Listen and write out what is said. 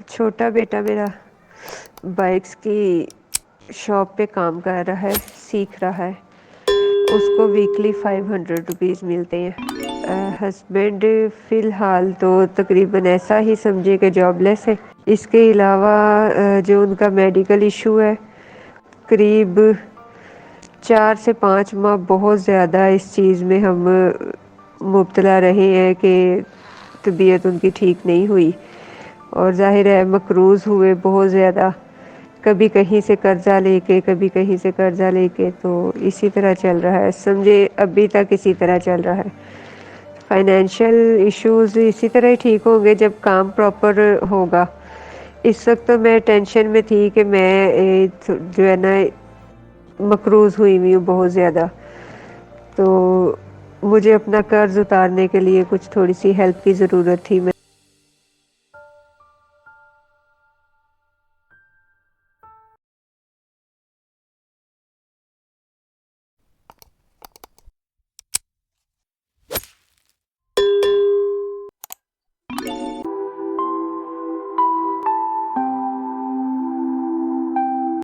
छोटा बेटा मेरा बाइक्स की शॉप पे काम कर रहा है, सीख रहा है। उसको वीकली 500 रुपीज़ मिलते हैं। हस्बैंड फ़िलहाल तो तकरीबन ऐसा ही समझे कि जॉबलेस है। इसके अलावा जो उनका मेडिकल इशू है, करीब 4 से 5 माह बहुत ज़्यादा इस चीज़ में हम मुब्तला रहे हैं कि तबीयत उनकी ठीक नहीं हुई, और ज़ाहिर है मकरूज़ हुए बहुत ज़्यादा, कभी कहीं से कर्ज़ा लेके कभी कहीं से कर्ज़ा लेके, तो इसी तरह चल रहा है, समझे अभी तक इसी तरह चल रहा है। फाइनेंशियल इश्यूज़ इसी तरह ही ठीक होंगे जब काम प्रॉपर होगा। इस वक्त तो मैं टेंशन में थी कि मैं जो है ना मकरूज़ हुई हूँ बहुत ज़्यादा, तो मुझे अपना कर्ज़ उतारने के लिए कुछ थोड़ी सी हेल्प की ज़रूरत थी।